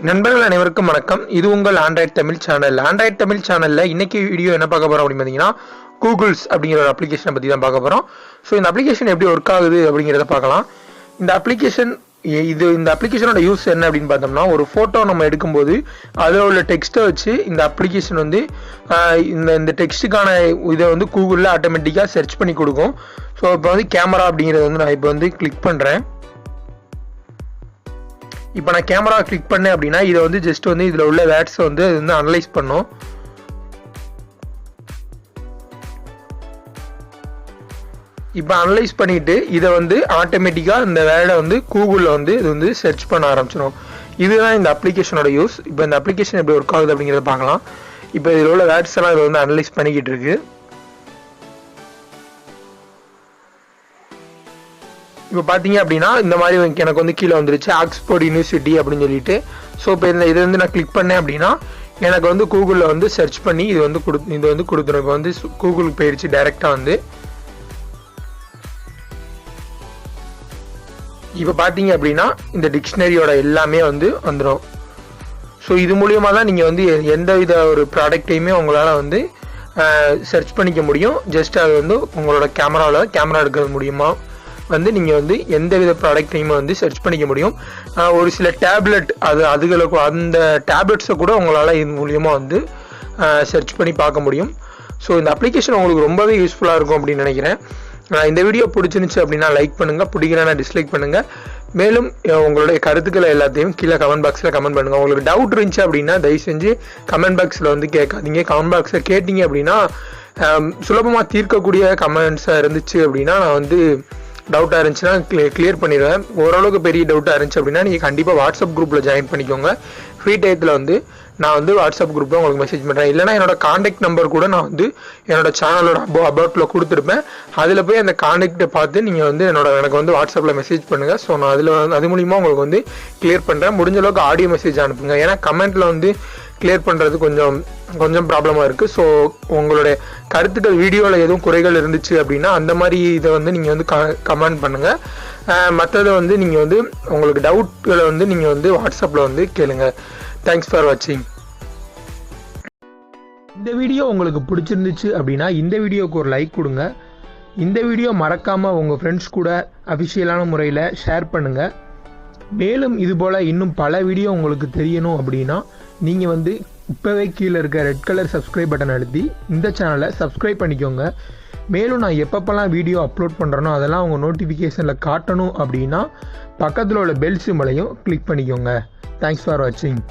நண்பர்கள் அனைவருக்கும் வணக்கம். இது உங்கள் Android Tamil channel. Android Tamil சேனல்ல இன்னைக்கு வீடியோ என்ன பார்க்க போறோம் அப்படின்னு பார்த்தீங்கன்னா, கூகுள்ஸ் அப்படிங்கிற ஒரு அப்ளிகேஷனை பற்றி தான் பார்க்க போறோம். ஸோ இந்த அப்ளிகேஷன் எப்படி ஒர்க் ஆகுது அப்படிங்கிறத பார்க்கலாம். இந்த அப்ளிகேஷனோட யூஸ் என்ன அப்படின்னு பார்த்தோம்னா, ஒரு ஃபோட்டோ நம்ம எடுக்கும்போது அதில் உள்ள டெக்ஸ்ட்டை வச்சு இந்த அப்ளிகேஷன் வந்து இந்த டெக்ஸ்ட்டுக்கான இதை வந்து கூகுளில் ஆட்டோமேட்டிக்காக சர்ச் பண்ணி கொடுக்கும். ஸோ இப்போ வந்து கேமரா அப்படிங்கிறத வந்து நான் இப்போ வந்து கிளிக் பண்ணுறேன். இப்போ நான் கேமரா கிளிக் பண்ணேன் அப்படின்னா இதை வந்து ஜஸ்ட் வந்து இதில் உள்ள வேர்ட்ஸை வந்து அது வந்து அனலைஸ் பண்ணும். இப்போ அனலைஸ் பண்ணிட்டு இதை வந்து ஆட்டோமேட்டிக்காக இந்த வேர்டை வந்து கூகுளில் வந்து இது வந்து சர்ச் பண்ண ஆரம்பிச்சிடும். இதுதான் இந்த அப்ளிகேஷனோட யூஸ். இப்போ இந்த அப்ளிகேஷன் எப்படி ஒர்க் ஆகுது அப்படிங்கிறத பார்க்கலாம். இப்போ இதில் உள்ள வேர்ட்ஸ் எல்லாம் இதை வந்து அனலைஸ் பண்ணிக்கிட்டு இருக்கு. இப்போ பார்த்தீங்க அப்படின்னா இந்த மாதிரி எனக்கு வந்து கீழே வந்துருச்சு ஆக்ஸ்போர்ட் யூனிவர்சிட்டி அப்படின்னு சொல்லிட்டு. ஸோ இப்போ இதை வந்து நான் கிளிக் பண்ணேன் அப்படின்னா எனக்கு வந்து கூகுளில் வந்து சர்ச் பண்ணி இது வந்து கொடுத்துரும். இப்போ வந்து கூகுளுக்கு போயிடுச்சு டைரெக்டாக வந்து. இப்போ பார்த்தீங்க அப்படின்னா இந்த டிக்ஷனரியோட எல்லாமே வந்து வந்துடும். ஸோ இது மூலியமாக தான் நீங்கள் வந்து எந்த வித ஒரு ப்ராடக்டையுமே உங்களால் வந்து சர்ச் பண்ணிக்க முடியும். ஜஸ்ட் அது வந்து உங்களோட கேமரா எடுக்கிறது மூலியமாக வந்து நீங்கள் வந்து எந்த வித ப்ராடக்டையுமே வந்து சர்ச் பண்ணிக்க முடியும். ஒரு சில டேப்லெட் அதுகளுக்கு அந்த டேப்லெட்ஸை கூட உங்களால் இது மூலியமாக வந்து சர்ச் பண்ணி பார்க்க முடியும். ஸோ இந்த அப்ளிகேஷன் உங்களுக்கு ரொம்பவே யூஸ்ஃபுல்லாக இருக்கும் அப்படின்னு நினைக்கிறேன். இந்த வீடியோ பிடிச்சிருந்துச்சு அப்படின்னா லைக் பண்ணுங்கள், பிடிக்கிறேன்னா டிஸ்லைக் பண்ணுங்கள். மேலும் உங்களுடைய கருத்துக்களை எல்லாத்தையும் கீழே கமெண்ட் பாக்ஸில் கமெண்ட் பண்ணுங்கள். உங்களுக்கு டவுட் இருந்துச்சு அப்படின்னா தயவு செஞ்சு கமெண்ட் பாக்ஸில் வந்து கேட்காதீங்க. கமெண்ட் பாக்ஸில் கேட்டிங்க அப்படின்னா சுலபமாக தீர்க்கக்கூடிய கமெண்ட்ஸாக இருந்துச்சு அப்படின்னா நான் வந்து டவுட்டாக இருந்துச்சுன்னா கிளியர் பண்ணிடுவேன். ஓரளவுக்கு பெரிய டவுட்டாக இருந்துச்சு அப்படின்னா நீங்கள் கண்டிப்பாக வாட்ஸ்அப் குரூப்பில் ஜாயின் பண்ணிக்கோங்க. ஃப்ரீ டயத்தில் வந்து நான் வந்து வாட்ஸ்அப் குரூப்பில் உங்களுக்கு மெசேஜ் பண்ணுறேன். இல்லைனா என்னோட காண்டாக்ட் நம்பர் கூட நான் வந்து என்னோட சேனலோட அபவுட்டில் கொடுத்துருப்பேன். அதில் போய் அந்த காண்டாக்டை பார்த்து நீங்கள் வந்து எனக்கு வந்து வாட்ஸ்அப்பில் மெசேஜ் பண்ணுங்கள். ஸோ நான் அது மூலிமா உங்களுக்கு வந்து கிளியர் பண்ணுறேன். முடிஞ்ச அளவுக்கு ஆடியோ மெசேஜ் அனுப்புங்க. ஏன்னா கமெண்ட்டில் வந்து கிளியர் பண்ணுறது கொஞ்சம் ப்ராப்ளமாக இருக்குது. ஸோ உங்களுடைய கருத்துக்கள் வீடியோவில் எதுவும் குறைகள் இருந்துச்சு அப்படின்னா அந்த மாதிரி இதை வந்து நீங்கள் வந்து கமெண்ட் பண்ணுங்கள். மற்றதை வந்து நீங்கள் வந்து உங்களுக்கு டவுட்களை வந்து நீங்கள் வந்து வாட்ஸ்அப்பில் வந்து கேளுங்க. தேங்க்ஸ் ஃபார் வாட்சிங். இந்த வீடியோ உங்களுக்கு பிடிச்சிருந்துச்சு அப்படின்னா இந்த வீடியோவுக்கு ஒரு லைக் கொடுங்க. இந்த வீடியோ மறக்காமல் உங்கள் ஃப்ரெண்ட்ஸ் கூட அஃபிஷியலான முறையில் ஷேர் பண்ணுங்கள். மேலும் இதுபோல் இன்னும் பல வீடியோ உங்களுக்கு தெரியணும் அப்படின்னா நீங்கள் வந்து இப்போவே கீழே இருக்க ரெட் கலர் சப்ஸ்கிரைப் பட்டன் அழுத்தி இந்த சேனலை சப்ஸ்கிரைப் பண்ணிக்கோங்க. மேலும் நான் எப்பப்பெல்லாம் வீடியோ அப்லோட் பண்ணுறேனோ அதெல்லாம் உங்கள் நோட்டிஃபிகேஷனில் காட்டணும் அப்படின்னா பக்கத்தில் உள்ள பெல் சிம்பலையும் கிளிக் பண்ணிக்கோங்க. தேங்க்ஸ் ஃபார் வாட்சிங்.